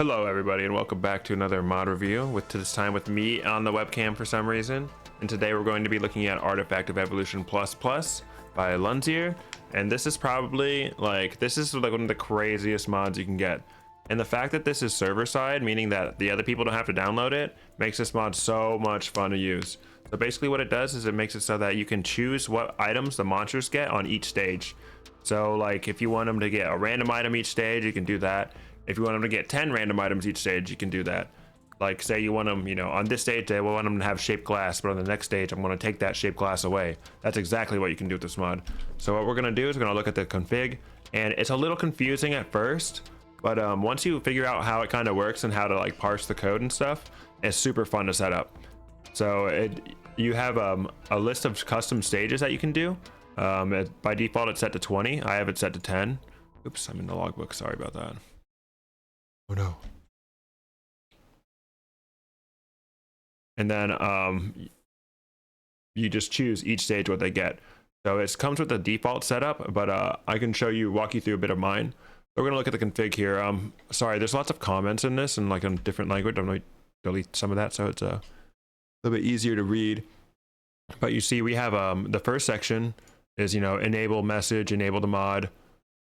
Hello everybody and welcome back to another mod review, with this time with me on the webcam for some reason. And today we're going to be looking at Artifact of Evolution PlusPlus by Lunzier. And this is probably like one of the craziest mods you can get. And the fact that this is server side, meaning that the other people don't have to download it, makes this mod so much fun to use. So basically what it does is it makes it so that you can choose what items the monsters get on each stage. So like if you want them to get a random item each stage, you can do that. If you want them to get 10 random items each stage, you can do that. Like say you want them, on this stage, I want them to have shaped glass, but on the next stage, I'm going to take that shaped glass away. That's exactly what you can do with this mod. So what we're going to do is we're going to look at the config, and it's a little confusing at first, but once you figure out how it kind of works and how to like parse the code and stuff, it's super fun to set up. So you have a list of custom stages that you can do. By default, it's set to 20. I have it set to 10. Oops, I'm in the logbook. Sorry about that. Oh no. And then you just choose each stage what they get. So it comes with the default setup, but I can walk you through a bit of mine. So we're gonna look at the config here. Sorry, there's lots of comments in this and like in different language. I'm gonna delete some of that so it's a little bit easier to read. But you see we have the first section is enable message, enable the mod.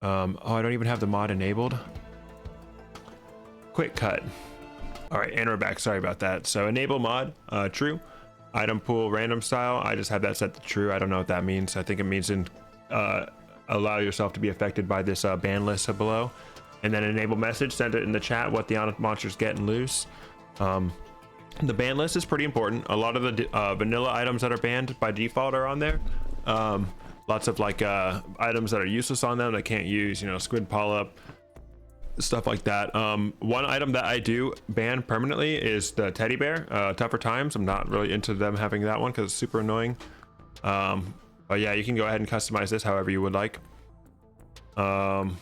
Oh, I don't even have the mod enabled. Quick cut. All right, and we're back. Sorry about that. So enable mod, true. Item pool random style, I just have that set to true. I don't know what that means. I think it means allow yourself to be affected by this ban list below. And then enable message, send it in the chat what the monsters get and lose. The ban list is pretty important. A lot of the vanilla items that are banned by default are on there. Lots of like items that are useless on them that can't use, squid polyp, stuff like that. One item that I do ban permanently is the teddy bear, tougher times. I'm not really into them having that one because it's super annoying. But yeah, you can go ahead and customize this however you would like. And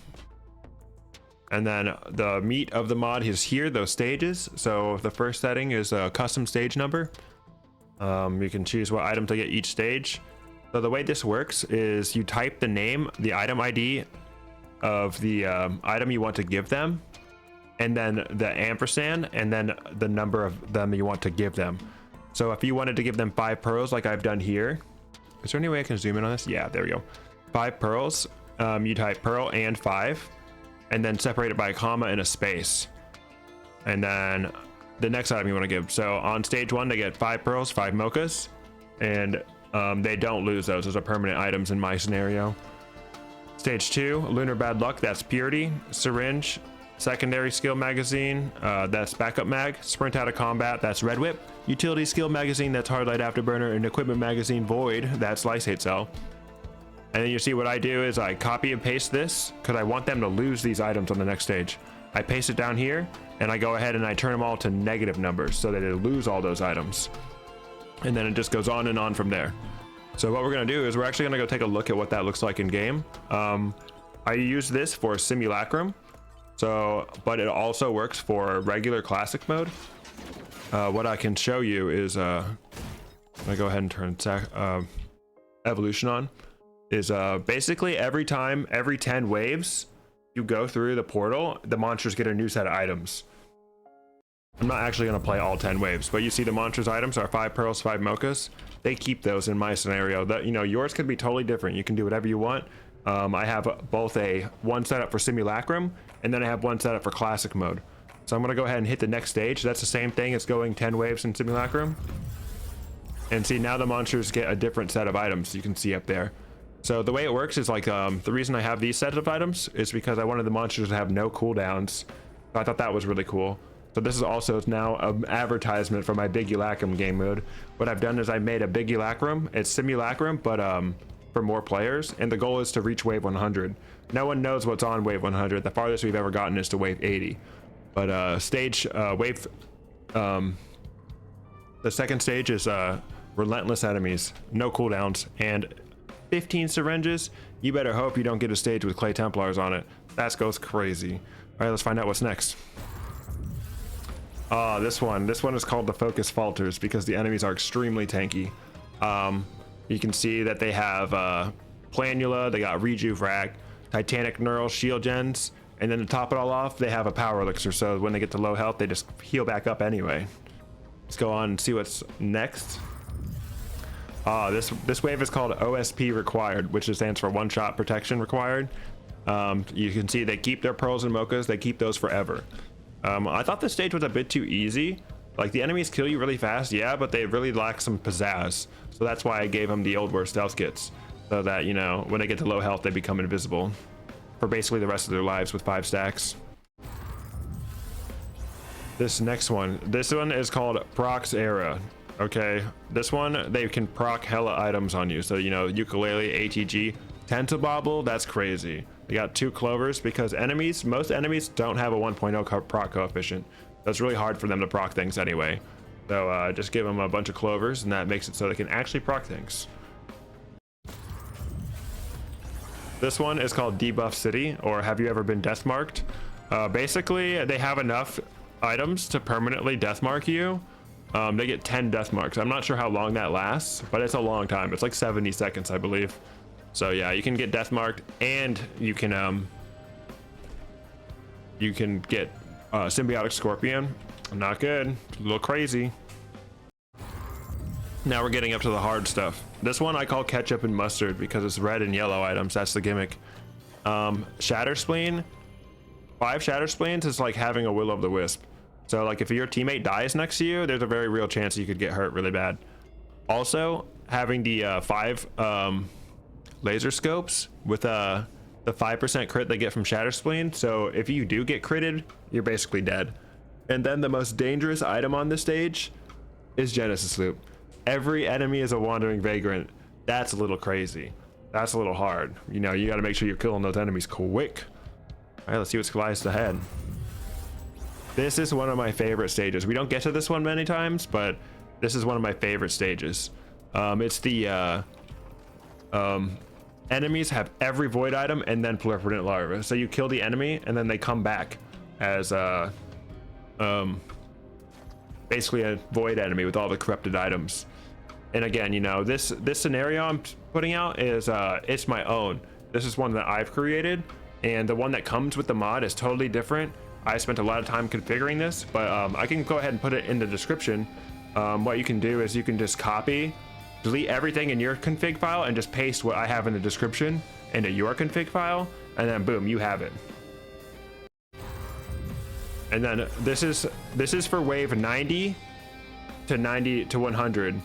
then the meat of the mod is here, those stages. So the first setting is a custom stage number. You can choose what item to get each stage. So the way this works is you type the name, the item ID of the item you want to give them, and then the ampersand, and then the number of them you want to give them. So if you wanted to give them 5 pearls like I've done here, is there any way I can zoom in on this? Yeah, there we go. 5 pearls. You type pearl and 5, and then separate it by a comma and a space, and then the next item you want to give. So on stage 1 they get 5 pearls, 5 mochas, and they don't lose those. Those are permanent items in my scenario. Stage 2, lunar bad luck, that's purity. Syringe, secondary skill magazine, that's backup mag. Sprint out of combat, that's red whip. Utility skill magazine, that's hard light afterburner. And equipment magazine void, that's lysate cell. And then you see what I do is I copy and paste this because I want them to lose these items on the next stage. I paste it down here and I go ahead and I turn them all to negative numbers so that they lose all those items. And then it just goes on and on from there. So what we're going to do is we're actually going to go take a look at what that looks like in game. I use this for simulacrum, but it also works for regular classic mode. What I can show you is I go ahead and turn evolution on. Is basically every 10 waves you go through the portal, the monsters get a new set of items. I'm not actually going to play all 10 waves, but you see the monsters items are 5 pearls, 5 mochas. They keep those in my scenario. That yours could be totally different. You can do whatever you want. I have both one setup for simulacrum, and then I have one setup for classic mode. So I'm going to go ahead and hit the next stage. That's the same thing as going 10 waves in simulacrum. And see, now the monsters get a different set of items you can see up there. So the way it works is like the reason I have these sets of items is because I wanted the monsters to have no cooldowns. So I thought that was really cool. So this is also now an advertisement for my Big Ulacrum game mode. What I've done is I made a Big Ulacrum. It's simulacrum, but for more players, and the goal is to reach wave 100. No one knows what's on wave 100. The farthest we've ever gotten is to wave 80. But the second stage is relentless enemies, no cooldowns, and 15 syringes. You better hope you don't get a stage with clay templars on it. That goes crazy. All right, let's find out what's next. This one is called the Focus Falters because the enemies are extremely tanky. You can see that they have Planula, they got Rejuve Rack, Titanic Neural Shield Gens, And then to top it all off, they have a power elixir, so when they get to low health, they just heal back up anyway. Let's go on and see what's next. This wave is called OSP required, which stands for one shot protection required. You can see they keep their pearls and mochas, they keep those forever. I thought this stage was a bit too easy. Like, the enemies kill you really fast, yeah, but they really lack some pizzazz. So that's why I gave them the old world stealth kits, so that, you know, when they get to low health, they become invisible for basically the rest of their lives with 5 stacks. This next one, this one is called Proc's Era. Okay, this one, they can proc hella items on you. So, you know, ukulele, ATG, Tentibobble, that's crazy. They got 2 clovers because most enemies don't have a 1.0 proc coefficient. So it's really hard for them to proc things anyway. So just give them a bunch of clovers, and that makes it so they can actually proc things. This one is called Debuff City, or Have You Ever Been Death Marked? Basically, they have enough items to permanently death mark you. They get 10 death marks. I'm not sure how long that lasts, but it's a long time. It's like 70 seconds, I believe. So yeah, you can get death marked, and you can get symbiotic scorpion. Not good. A little crazy. Now we're getting up to the hard stuff. This one I call ketchup and mustard because it's red and yellow items. That's the gimmick. Shatter Spleen. 5 Shatter Spleens is like having a will of the wisp. So like if your teammate dies next to you, there's a very real chance you could get hurt really bad. Also, having the 5 laser scopes with the 5% crit they get from Shatter Spleen. So if you do get critted, you're basically dead. And then the most dangerous item on this stage is Genesis Loop. Every enemy is a wandering vagrant. That's a little crazy. That's a little hard. You know, you got to make sure you're killing those enemies quick. All right, let's see what lies ahead. This is one of my favorite stages. We don't get to this one many times, but this is one of my favorite stages. It's the enemies have every void item and then proliferant larva. So you kill the enemy and then they come back as basically a void enemy with all the corrupted items. And again, you know, this scenario I'm putting out is it's my own. This is one that I've created, and the one that comes with the mod is totally different. I spent a lot of time configuring this, but I can go ahead and put it in the description. What you can do is you can just copy, delete everything in your config file and just paste what I have in the description into your config file, and then boom, you have it. And then this is for wave 90 to 100.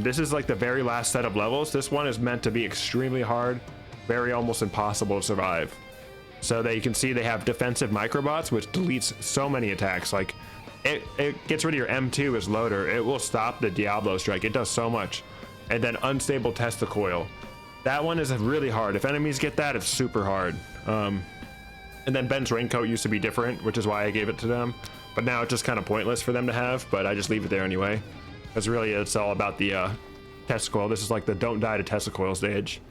This is like the very last set of levels. This one is meant to be extremely hard, very almost impossible to survive. So that you can see they have defensive microbots, which deletes so many attacks. Like it gets rid of your M2 as loader. It will stop the Diablo strike. It does so much. And then unstable testicoil. That one is really hard. If enemies get that, it's super hard. And then Ben's raincoat used to be different, which is why I gave it to them. But now it's just kind of pointless for them to have, but I just leave it there anyway. Because really it's all about the testicoil. This is like the don't die to testicoil stage.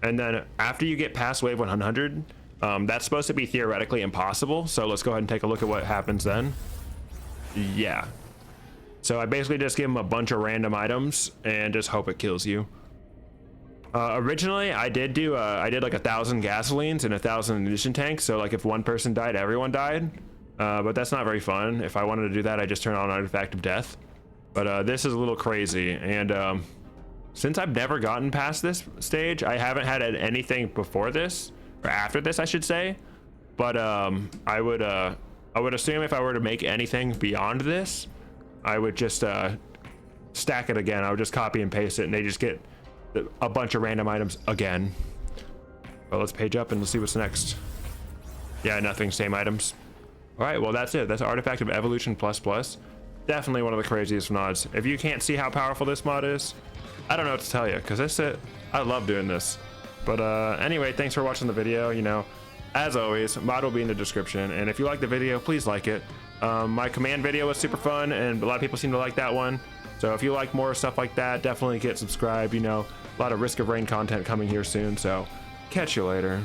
And then after you get past wave 100, that's supposed to be theoretically impossible. So let's go ahead and take a look at what happens then. Yeah. So I basically just give them a bunch of random items and just hope it kills you. Originally I did like 1,000 gasolines and 1,000 ammunition tanks. So like if one person died, everyone died. But that's not very fun. If I wanted to do that, I just turn on Artifact of Death. But this is a little crazy. And since I've never gotten past this stage, I haven't had anything before this, or after this, I should say. But I would assume if I were to make anything beyond this, I would just stack it again. I would just copy and paste it, and they just get a bunch of random items again. Well, let's page up and let's see what's next. Yeah, nothing, same items. All right, well, that's it. That's Artifact of Evolution ++. Definitely one of the craziest mods. If you can't see how powerful this mod is, I don't know what to tell you, because I love doing this. But anyway, thanks for watching the video. You know, as always, mod will be in the description, and if you like the video, please like it. My command video was super fun, and a lot of people seem to like that one. So if you like more stuff like that, definitely get subscribed. You know, a lot of Risk of Rain content coming here soon, so catch you later.